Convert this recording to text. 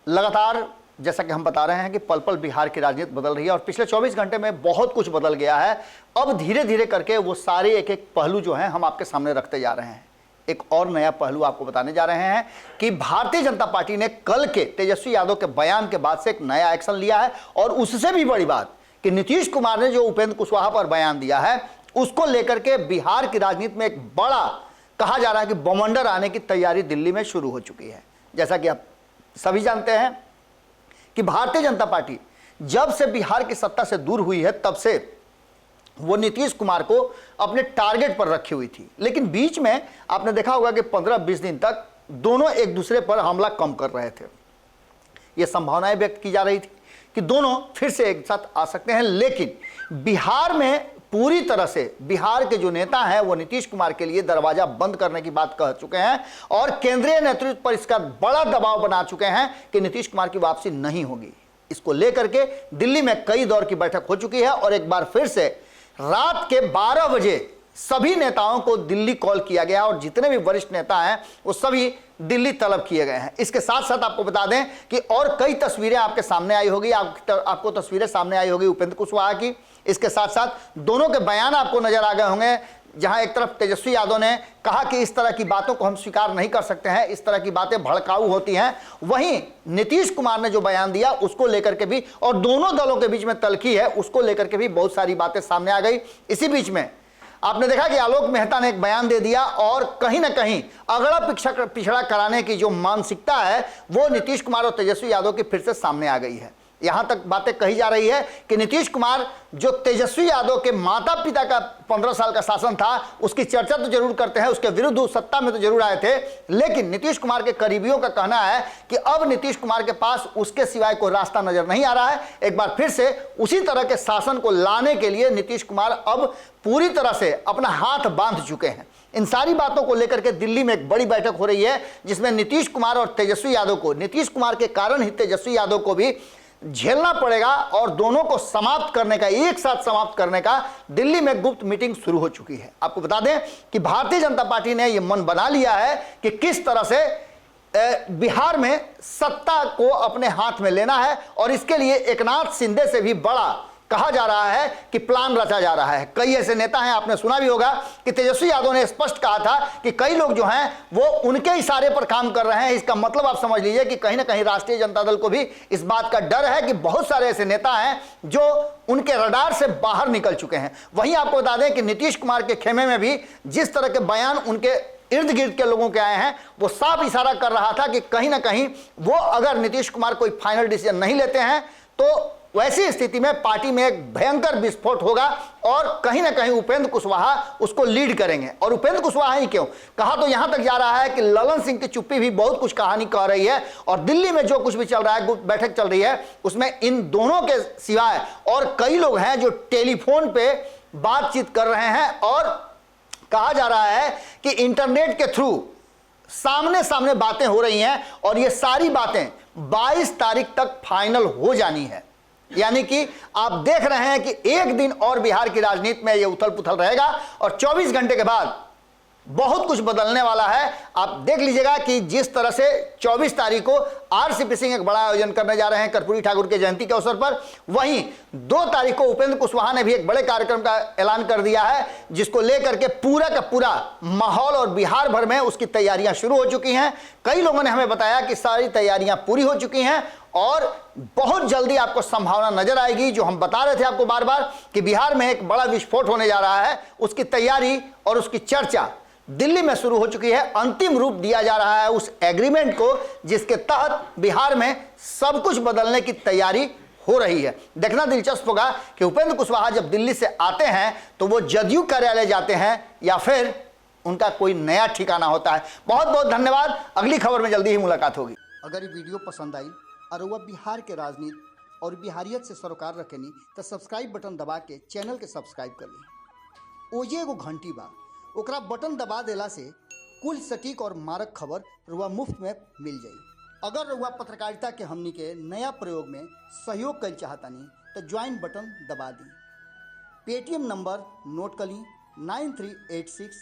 लगातार जैसा कि हम बता रहे हैं कि पल पल बिहार की राजनीति बदल रही है और पिछले 24 घंटे में बहुत कुछ बदल गया है। अब धीरे धीरे करके वो सारे एक एक पहलू जो हैं हम आपके सामने रखते जा रहे हैं। एक और नया पहलू आपको बताने जा रहे हैं कि भारतीय जनता पार्टी ने कल के तेजस्वी यादव के बयान के बाद से एक नया एक्शन लिया है और उससे भी बड़ी बात कि नीतीश कुमार ने जो उपेंद्र कुशवाहा पर बयान दिया है उसको लेकर के बिहार की राजनीति में एक बड़ा कहा जा रहा है कि बवंडर आने की तैयारी दिल्ली में शुरू हो चुकी है। जैसा कि आप सभी जानते हैं कि भारतीय जनता पार्टी जब से बिहार की सत्ता से दूर हुई है तब से वो नीतीश कुमार को अपने टारगेट पर रखी हुई थी, लेकिन बीच में आपने देखा होगा कि 15-20 दिन तक दोनों एक दूसरे पर हमला कम कर रहे थे। ये संभावनाएं व्यक्त की जा रही थी कि दोनों फिर से एक साथ आ सकते हैं, लेकिन बिहार में पूरी तरह से बिहार के जो नेता हैं वो नीतीश कुमार के लिए दरवाजा बंद करने की बात कह चुके हैं और केंद्रीय नेतृत्व पर इसका बड़ा दबाव बना चुके हैं कि नीतीश कुमार की वापसी नहीं होगी। इसको लेकर के दिल्ली में कई दौर की बैठक हो चुकी है और एक बार फिर से रात के 12 बजे सभी नेताओं को दिल्ली कॉल किया गया और जितने भी वरिष्ठ नेता हैं वो सभी दिल्ली तलब किए गए हैं। इसके साथ साथ आपको बता दें कि और कई तस्वीरें आपके सामने आई होगी, आपको तस्वीरें सामने आई होगी उपेंद्र कुशवाहा की। इसके साथ साथ दोनों के बयान आपको नजर आ गए होंगे, जहां एक तरफ तेजस्वी यादव ने कहा कि इस तरह की बातों को हम स्वीकार नहीं कर सकते हैं, इस तरह की बातें भड़काऊ होती हैं। वहीं नीतीश कुमार ने जो बयान दिया उसको लेकर के भी और दोनों दलों के बीच में तल्खी है उसको लेकर के भी बहुत सारी बातें सामने आ गई। इसी बीच में आपने देखा कि आलोक मेहता ने एक बयान दे दिया और कहीं ना कहीं अगड़ा पिछड़ा कराने की जो मानसिकता है वो नीतीश कुमार और तेजस्वी यादव की फिर से सामने आ गई है। यहां तक बातें कही जा रही है कि नीतीश कुमार जो तेजस्वी यादव के माता पिता का 15 साल का शासन था उसकी चर्चा तो जरूर करते हैं, उसके विरुद्ध उस सत्ता में तो जरूर आए थे, लेकिन नीतीश कुमार के करीबियों का कहना है कि अब नीतीश कुमार के पास उसके सिवाय कोई रास्ता नजर नहीं आ रहा है। एक बार फिर से उसी तरह के शासन को लाने के लिए नीतीश कुमार अब पूरी तरह से अपना हाथ बांध चुके हैं। इन सारी बातों को लेकर के दिल्ली में एक बड़ी बैठक हो रही है जिसमें नीतीश कुमार और तेजस्वी यादव को, नीतीश कुमार के कारण ही तेजस्वी यादव को भी झेलना पड़ेगा और दोनों को समाप्त करने का, एक साथ समाप्त करने का दिल्ली में गुप्त मीटिंग शुरू हो चुकी है। आपको बता दें कि भारतीय जनता पार्टी ने यह मन बना लिया है कि किस तरह से बिहार में सत्ता को अपने हाथ में लेना है और इसके लिए एकनाथ शिंदे से भी बड़ा कहा जा रहा है कि प्लान रचा जा रहा है। कई ऐसे नेता हैं, आपने सुना भी होगा कि तेजस्वी यादव ने स्पष्ट कहा था कि कई लोग जो हैं वो उनके इशारे पर काम कर रहे हैं। इसका मतलब आप समझ लीजिए कि कहीं ना कहीं राष्ट्रीय जनता दल को भी इस बात का डर है कि बहुत सारे ऐसे नेता हैं जो उनके रडार से बाहर निकल चुके हैं। वहीं आपको बता दें कि नीतीश कुमार के खेमे में भी जिस तरह के बयान उनके इर्द गिर्द के लोगों के आए हैं वो साफ इशारा कर रहा था कि कहीं ना कहीं वो अगर नीतीश कुमार कोई फाइनल डिसीजन नहीं लेते हैं तो वैसी स्थिति में पार्टी में एक भयंकर विस्फोट होगा और कहीं ना कहीं उपेंद्र कुशवाहा उसको लीड करेंगे। और उपेंद्र कुशवाहा ही क्यों, कहा तो यहां तक जा रहा है कि ललन सिंह की चुप्पी भी बहुत कुछ कहानी कह रही है और दिल्ली में जो कुछ भी चल रहा है, बैठक चल रही है, उसमें इन दोनों के सिवाय और कई लोग हैं जो टेलीफोन पे बातचीत कर रहे हैं और कहा जा रहा है कि इंटरनेट के थ्रू सामने सामने बातें हो रही हैं और ये सारी बातें 22 तारीख तक फाइनल हो जानी है। यानी कि आप देख रहे हैं कि एक दिन और बिहार की राजनीति में यह उथल पुथल रहेगा और 24 घंटे के बाद बहुत कुछ बदलने वाला है। आप देख लीजिएगा कि जिस तरह से 24 तारीख को आरसीपी सिंह एक बड़ा आयोजन करने जा रहे हैं कर्पूरी ठाकुर के जयंती के अवसर पर, वहीं 2 तारीख को उपेंद्र कुशवाहा ने भी एक बड़े कार्यक्रम का ऐलान कर दिया है जिसको लेकर के पूरा का पूरा माहौल और बिहार भर में उसकी तैयारियां शुरू हो चुकी हैं। कई लोगों ने हमें बताया कि सारी तैयारियां पूरी हो चुकी हैं और बहुत जल्दी आपको संभावना नजर आएगी, जो हम बता रहे थे आपको बार बार कि बिहार में एक बड़ा विस्फोट होने जा रहा है, उसकी तैयारी और उसकी चर्चा दिल्ली में शुरू हो चुकी है। अंतिम रूप दिया जा रहा है उस एग्रीमेंट को जिसके तहत बिहार में सब कुछ बदलने की तैयारी हो रही है। देखना दिलचस्प होगा कि उपेंद्र कुशवाहा जब दिल्ली से आते हैं तो वो जदयू कार्यालय जाते हैं या फिर उनका कोई नया ठिकाना होता है। बहुत बहुत धन्यवाद। अगली खबर में जल्दी ही मुलाकात होगी। अगर ये वीडियो पसंद आई और वह बिहार के राजनीति और बिहारियत से सरोकार रखेनी तो सब्सक्राइब बटन दबा के चैनल के सब्सक्राइब कर ली। ओजे एगो घंटी बा, ओकरा बटन दबा देला से कुल सटीक और मारक खबर रुआ मुफ्त में मिल जाई। अगर रुआ पत्रकारिता के हमनी के नया प्रयोग में सहयोग कर चाहतानी तो ज्वाइन बटन दबा दी। पेटीएम नंबर नोट कर ली 9386